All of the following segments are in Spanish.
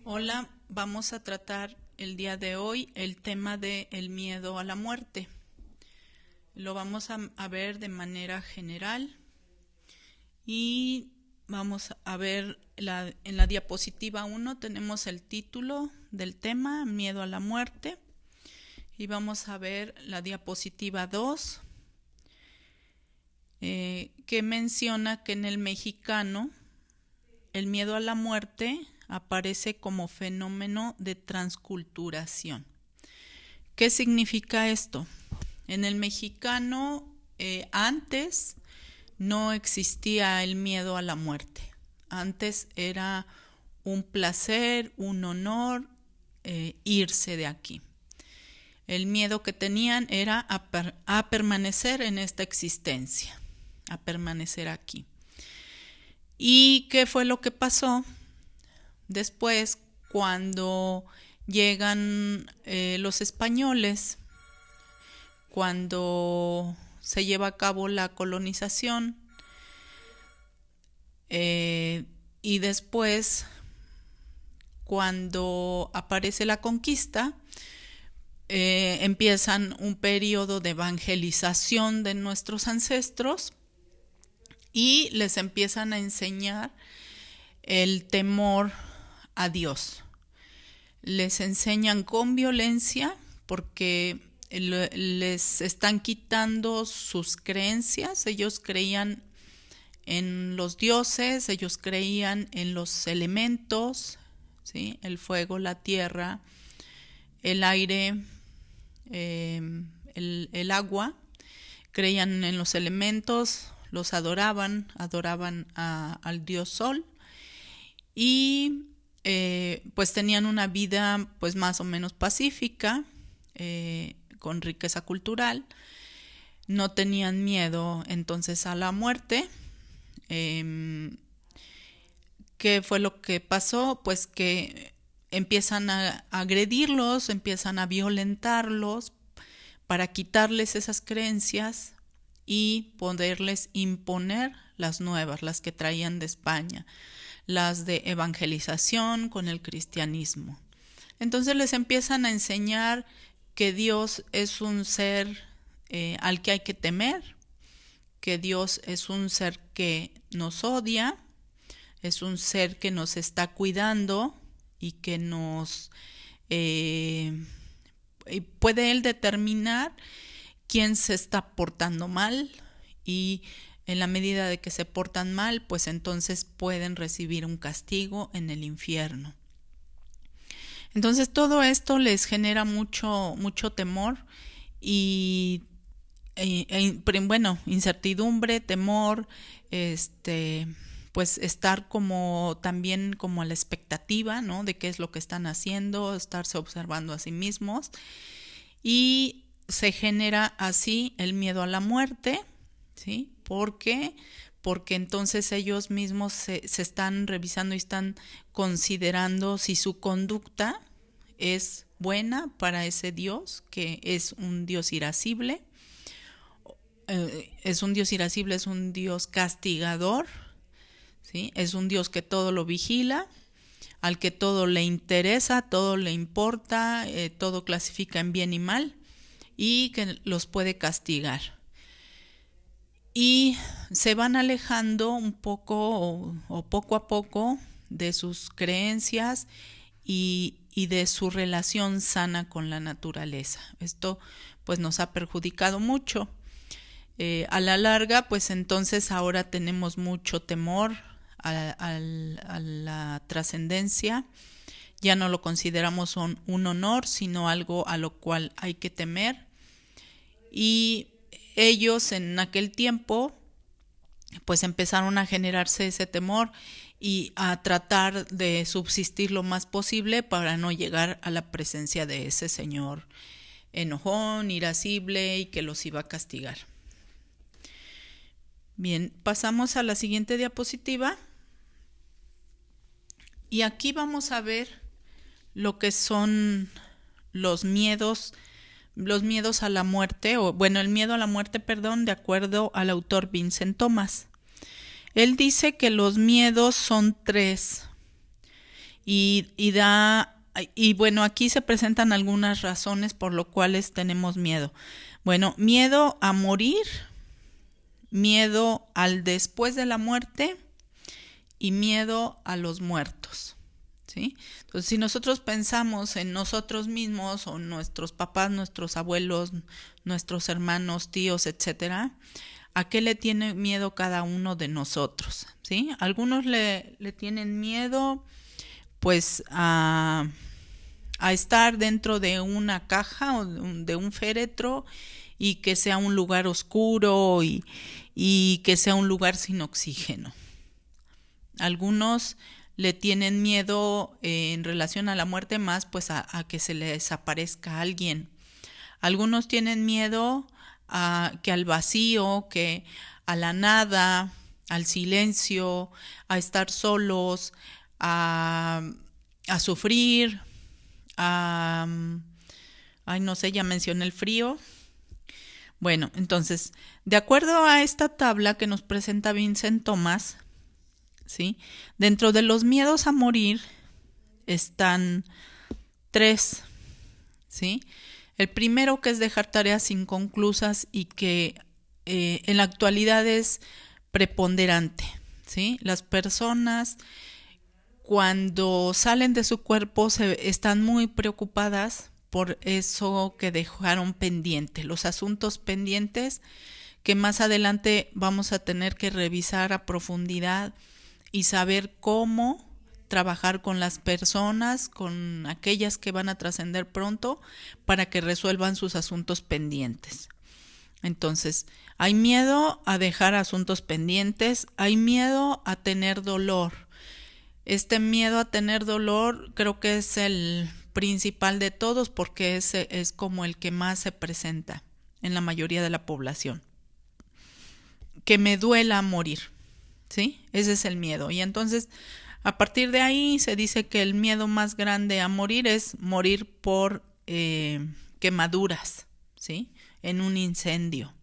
Hola, vamos a tratar el día de hoy el tema de el miedo a la muerte. Lo vamos a ver de manera general y vamos a ver en la diapositiva 1 tenemos el título del tema, miedo a la muerte, y vamos a ver la diapositiva 2 que menciona que en el mexicano el miedo a la muerte aparece como fenómeno de transculturación. ¿Qué significa esto? En el mexicano antes no existía el miedo a la muerte. Antes era un placer, un honor irse de aquí. El miedo que tenían era a permanecer en esta existencia, a permanecer aquí. ¿Y qué fue lo que pasó? Después, cuando llegan los españoles, cuando se lleva a cabo la colonización, y después, cuando aparece la conquista, empiezan un periodo de evangelización de nuestros ancestros y les empiezan a enseñar el temor a Dios. Les enseñan con violencia porque les están quitando sus creencias. Ellos creían en los dioses, ellos creían en los elementos, ¿sí? El fuego, la tierra, el aire, el agua. Creían en los elementos, los adoraban al dios Sol. Y pues tenían una vida pues más o menos pacífica, con riqueza cultural. No tenían miedo entonces a la muerte. ¿Qué fue lo que pasó? Pues que empiezan a agredirlos, empiezan a violentarlos para quitarles esas creencias y poderles imponer las nuevas, las que traían de España, las de evangelización con el cristianismo. Entonces les empiezan a enseñar que Dios es un ser al que hay que temer, que Dios es un ser que nos odia, es un ser que nos está cuidando y que nos puede Él determinar quién se está portando mal, y en la medida de que se portan mal, pues entonces pueden recibir un castigo en el infierno. Entonces todo esto les genera mucho temor y bueno, incertidumbre, temor, pues estar como también como a la expectativa, ¿no? De qué es lo que están haciendo, estarse observando a sí mismos, y se genera así el miedo a la muerte, ¿sí? ¿Por qué? Porque entonces ellos mismos se están revisando y están considerando si su conducta es buena para ese Dios, que es un Dios irascible. Es un Dios irascible, es un Dios castigador, ¿sí? Es un Dios que todo lo vigila, al que todo le interesa, todo le importa, todo clasifica en bien y mal, y que los puede castigar. Y se van alejando un poco o poco a poco de sus creencias y de su relación sana con la naturaleza. Esto pues nos ha perjudicado mucho. A la larga, pues entonces ahora tenemos mucho temor a la trascendencia. Ya no lo consideramos un honor, sino algo a lo cual hay que temer. Y ellos en aquel tiempo pues empezaron a generarse ese temor y a tratar de subsistir lo más posible para no llegar a la presencia de ese señor enojón, irascible y que los iba a castigar. Bien, pasamos a la siguiente diapositiva y aquí vamos a ver lo que son los miedos los miedos a la muerte, el miedo a la muerte, perdón, de acuerdo al autor Vincent Thomas. Él dice que los miedos son 3 y bueno, aquí se presentan algunas razones por lo cuales tenemos miedo. Bueno, miedo a morir, miedo al después de la muerte y miedo a los muertos, ¿sí? Entonces, si nosotros pensamos en nosotros mismos o nuestros papás, nuestros abuelos, nuestros hermanos, tíos, etcétera, ¿a qué le tiene miedo cada uno de nosotros? ¿Sí? Algunos le tienen miedo pues a estar dentro de una caja o de un féretro y que sea un lugar oscuro y que sea un lugar sin oxígeno. Algunos le tienen miedo en relación a la muerte más pues a que se les desaparezca alguien. Algunos tienen miedo que al vacío, que a la nada, al silencio, a estar solos, a sufrir, ay no sé, ya mencioné el frío. Bueno, entonces, de acuerdo a esta tabla que nos presenta Vincent Thomas, ¿sí? Dentro de los miedos a morir están 3, ¿sí? El primero, que es dejar tareas inconclusas y que en la actualidad es preponderante, ¿sí? Las personas cuando salen de su cuerpo están muy preocupadas por eso que dejaron pendiente, los asuntos pendientes que más adelante vamos a tener que revisar a profundidad y saber cómo trabajar con las personas, con aquellas que van a trascender pronto, para que resuelvan sus asuntos pendientes. Entonces, hay miedo a dejar asuntos pendientes, hay miedo a tener dolor. Este miedo a tener dolor creo que es el principal de todos porque es como el que más se presenta en la mayoría de la población. Que me duela morir, ¿sí? Ese es el miedo. Y entonces, a partir de ahí se dice que el miedo más grande a morir es morir por quemaduras, ¿sí? En un incendio.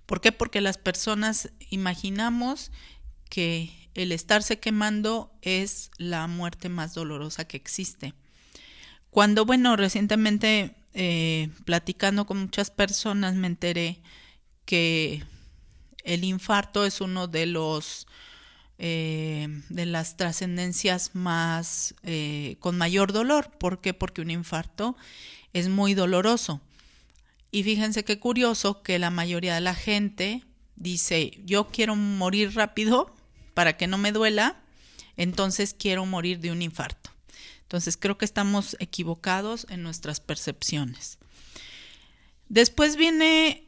¿Por qué? Porque las personas imaginamos que el estarse quemando es la muerte más dolorosa que existe. Cuando, recientemente platicando con muchas personas me enteré que el infarto es uno de las trascendencias más con mayor dolor. ¿Por qué? Porque un infarto es muy doloroso. Y fíjense qué curioso que la mayoría de la gente dice, yo quiero morir rápido para que no me duela, entonces quiero morir de un infarto. Entonces creo que estamos equivocados en nuestras percepciones. Después viene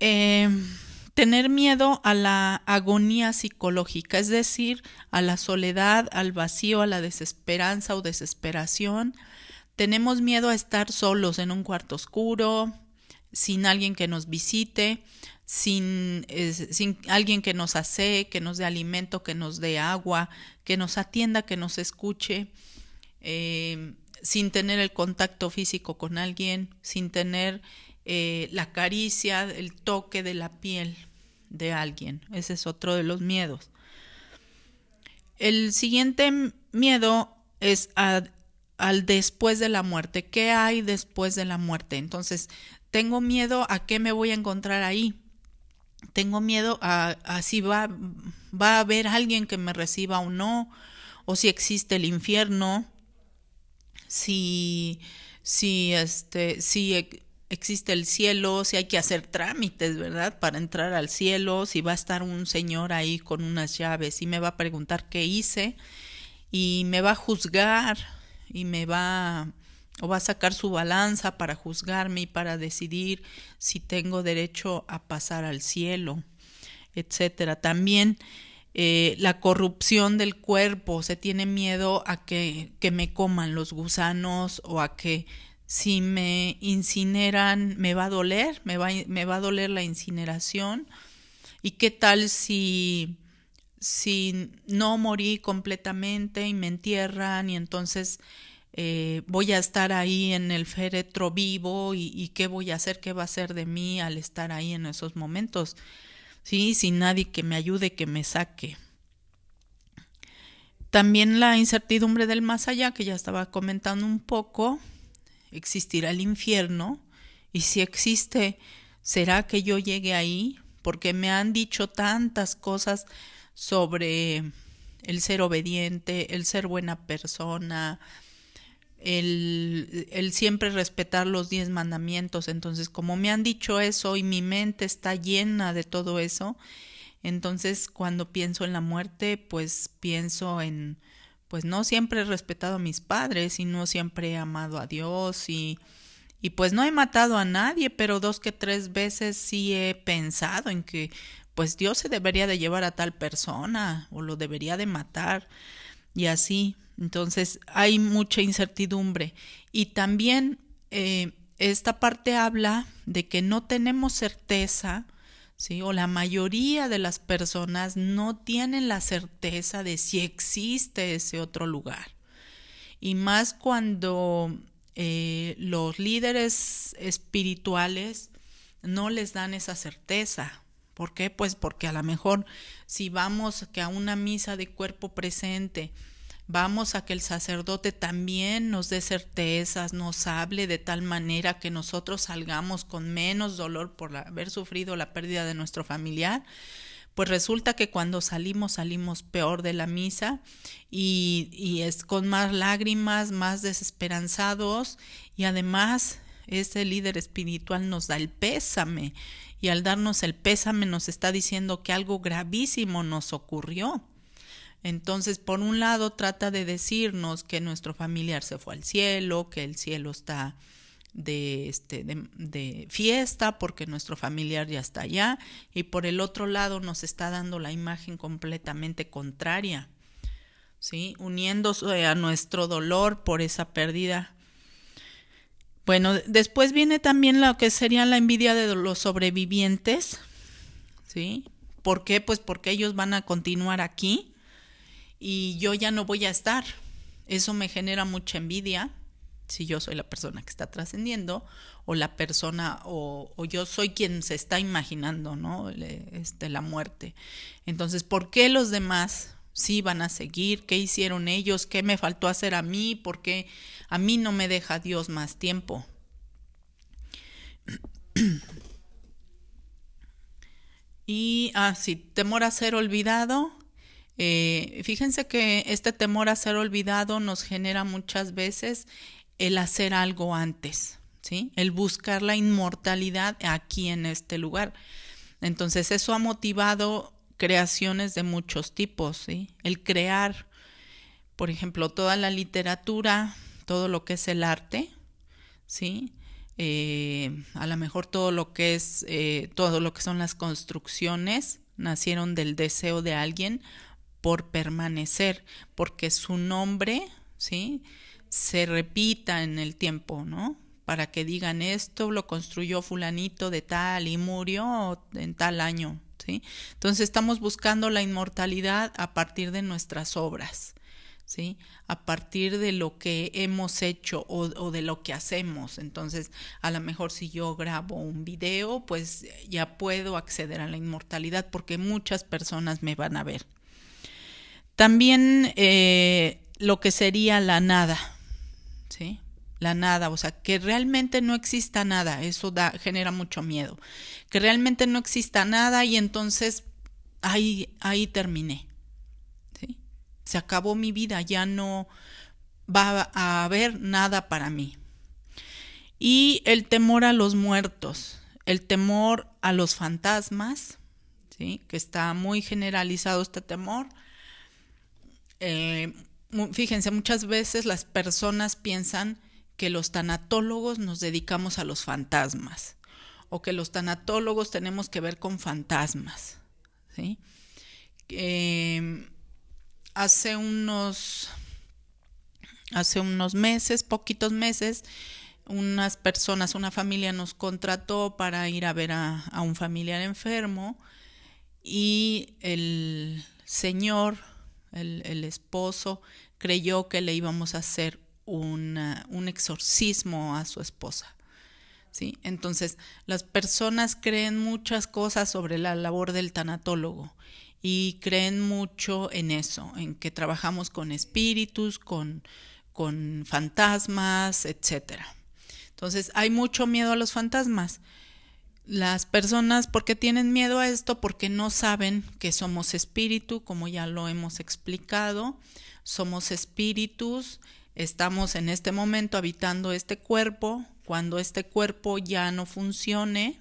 tener miedo a la agonía psicológica, es decir, a la soledad, al vacío, a la desesperanza o desesperación. Tenemos miedo a estar solos en un cuarto oscuro, sin alguien que nos visite, sin alguien que nos asee, que nos dé alimento, que nos dé agua, que nos atienda, que nos escuche, sin tener el contacto físico con alguien, sin tener la caricia, el toque de la piel de alguien. Ese es otro de los miedos. El siguiente miedo es al después de la muerte. ¿Qué hay después de la muerte? Entonces, tengo miedo a qué me voy a encontrar ahí. Tengo miedo a si va a haber alguien que me reciba o no, o si existe el infierno, si existe el cielo, si hay que hacer trámites, ¿verdad? Para entrar al cielo, si va a estar un señor ahí con unas llaves y me va a preguntar qué hice y me va a juzgar y va a sacar su balanza para juzgarme y para decidir si tengo derecho a pasar al cielo, etcétera. También la corrupción del cuerpo, se tiene miedo a que me coman los gusanos o a que si me incineran me va a doler, me va a doler la incineración. ¿Y qué tal si no morí completamente y me entierran y entonces voy a estar ahí en el féretro vivo y qué voy a hacer, qué va a hacer de mí al estar ahí en esos momentos, sí, sin nadie que me ayude, que me saque. También la incertidumbre del más allá, que ya estaba comentando un poco. ¿Existirá el infierno? Y si existe, ¿será que yo llegue ahí? Porque me han dicho tantas cosas sobre el ser obediente, el ser buena persona, el siempre respetar los 10 mandamientos. Entonces, como me han dicho eso y mi mente está llena de todo eso, entonces cuando pienso en la muerte, pues pienso en, pues no siempre he respetado a mis padres y no siempre he amado a Dios y pues no he matado a nadie, pero 2 que 3 veces sí he pensado en que pues Dios se debería de llevar a tal persona o lo debería de matar y así. Entonces hay mucha incertidumbre. Y también esta parte habla de que no tenemos certeza, ¿sí? O la mayoría de las personas no tienen la certeza de si existe ese otro lugar. Y más cuando los líderes espirituales no les dan esa certeza. ¿Por qué? Pues porque a lo mejor si vamos que a una misa de cuerpo presente, vamos a que el sacerdote también nos dé certezas, nos hable de tal manera que nosotros salgamos con menos dolor por haber sufrido la pérdida de nuestro familiar, pues resulta que cuando salimos peor de la misa y es con más lágrimas, más desesperanzados y además ese líder espiritual nos da el pésame y al darnos el pésame nos está diciendo que algo gravísimo nos ocurrió. Entonces, por un lado, trata de decirnos que nuestro familiar se fue al cielo, que el cielo está de fiesta porque nuestro familiar ya está allá, y por el otro lado nos está dando la imagen completamente contraria, ¿sí? Uniéndose a nuestro dolor por esa pérdida. Bueno, después viene también lo que sería la envidia de los sobrevivientes, ¿sí? ¿Por qué? Pues porque ellos van a continuar aquí y yo ya no voy a estar. Eso me genera mucha envidia si yo soy la persona que está trascendiendo o la persona o yo soy quien se está imaginando, ¿no? La muerte. Entonces, ¿por qué los demás sí van a seguir? ¿Qué hicieron ellos? ¿Qué me faltó hacer a mí? ¿Por qué a mí no me deja Dios más tiempo? Y, sí, temor a ser olvidado. Fíjense que este temor a ser olvidado nos genera muchas veces el hacer algo antes, ¿sí? El buscar la inmortalidad aquí en este lugar. Entonces eso ha motivado creaciones de muchos tipos, ¿sí? El crear, por ejemplo, toda la literatura, todo lo que es el arte, ¿sí? A lo mejor todo lo que es, todo lo que son las construcciones, nacieron del deseo de alguien por permanecer, porque su nombre, ¿sí? Se repita en el tiempo, ¿no? Para que digan esto lo construyó fulanito de tal y murió en tal año, ¿sí? Entonces estamos buscando la inmortalidad a partir de nuestras obras, ¿sí? A partir de lo que hemos hecho o de lo que hacemos. Entonces, a lo mejor si yo grabo un video, pues ya puedo acceder a la inmortalidad porque muchas personas me van a ver. También lo que sería la nada, ¿sí? La nada, o sea, que realmente no exista nada, eso genera mucho miedo. Que realmente no exista nada y entonces ahí terminé, ¿sí? Se acabó mi vida, ya no va a haber nada para mí. Y el temor a los muertos, el temor a los fantasmas, ¿sí? Que está muy generalizado este temor. Fíjense, muchas veces las personas piensan que los tanatólogos nos dedicamos a los fantasmas o que los tanatólogos tenemos que ver con fantasmas, ¿sí? Hace unos meses, poquitos meses, unas personas, una familia nos contrató para ir a ver a un familiar enfermo y el señor, el esposo, creyó que le íbamos a hacer un exorcismo a su esposa. ¿Sí? Entonces, las personas creen muchas cosas sobre la labor del tanatólogo y creen mucho en eso, en que trabajamos con espíritus, con fantasmas, etcétera. Entonces, hay mucho miedo a los fantasmas. Las personas, ¿por qué tienen miedo a esto? Porque no saben que somos espíritu, como ya lo hemos explicado. Somos espíritus, estamos en este momento habitando este cuerpo. Cuando este cuerpo ya no funcione,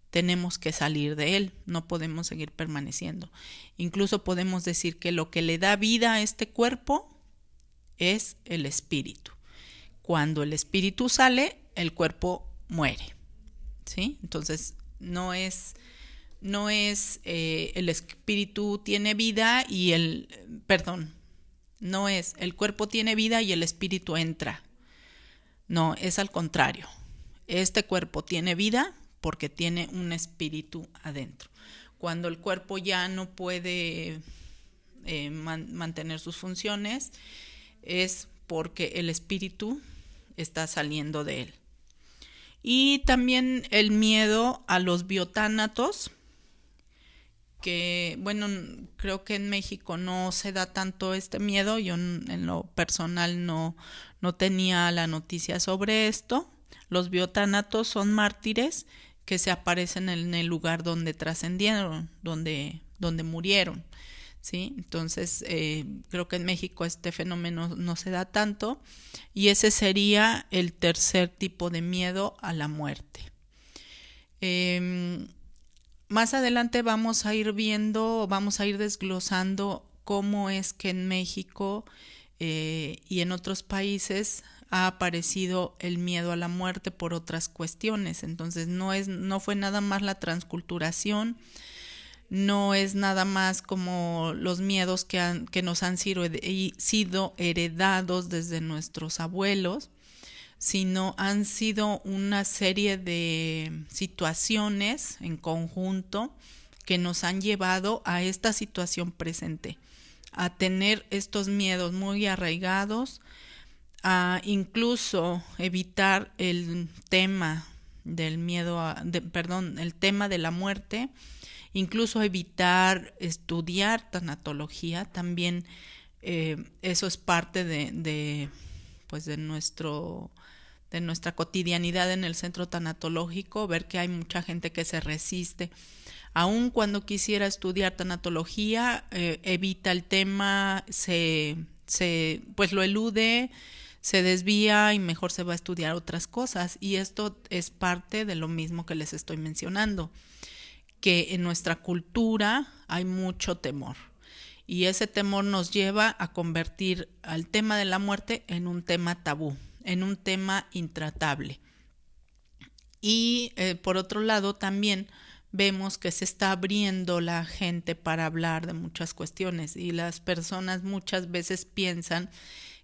tenemos que salir de él, no podemos seguir permaneciendo. Incluso podemos decir que lo que le da vida a este cuerpo es el espíritu. Cuando el espíritu sale, el cuerpo muere. ¿Sí? Entonces, no es el espíritu tiene vida y no es el cuerpo tiene vida y el espíritu entra. No, es al contrario. Este cuerpo tiene vida porque tiene un espíritu adentro. Cuando el cuerpo ya no puede mantener sus funciones, es porque el espíritu está saliendo de él. Y también el miedo a los biotánatos, que bueno, creo que en México no se da tanto este miedo. Yo en lo personal no tenía la noticia sobre esto. Los biotánatos son mártires que se aparecen en el lugar donde trascendieron, donde murieron. ¿Sí? Entonces, creo que en México este fenómeno no se da tanto, y ese sería el tercer tipo de miedo a la muerte. Más adelante vamos a ir desglosando cómo es que en México y en otros países ha aparecido el miedo a la muerte por otras cuestiones. Entonces, no fue nada más la transculturación, no es nada más como los miedos que nos han sido heredados desde nuestros abuelos, sino han sido una serie de situaciones en conjunto que nos han llevado a esta situación presente, a tener estos miedos muy arraigados, a incluso evitar el tema del el tema de la muerte, incluso evitar estudiar tanatología. También eso es parte de nuestra cotidianidad en el centro tanatológico, ver que hay mucha gente que se resiste. Aun cuando quisiera estudiar tanatología, evita el tema, pues lo elude, se desvía y mejor se va a estudiar otras cosas. Y esto es parte de lo mismo que les estoy mencionando, que en nuestra cultura hay mucho temor. Y ese temor nos lleva a convertir al tema de la muerte en un tema tabú, en un tema intratable. Y por otro lado también vemos que se está abriendo la gente para hablar de muchas cuestiones, y las personas muchas veces piensan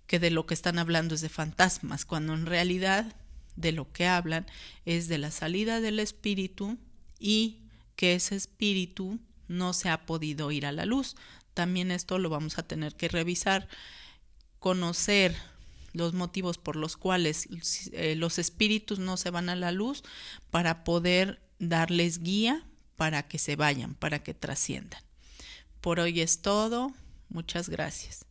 que de lo que están hablando es de fantasmas, cuando en realidad de lo que hablan es de la salida del espíritu, y que ese espíritu no se ha podido ir a la luz. También esto lo vamos a tener que revisar, conocer los motivos por los cuales los espíritus no se van a la luz, para poder darles guía para que se vayan, para que trasciendan. Por hoy es todo. Muchas gracias.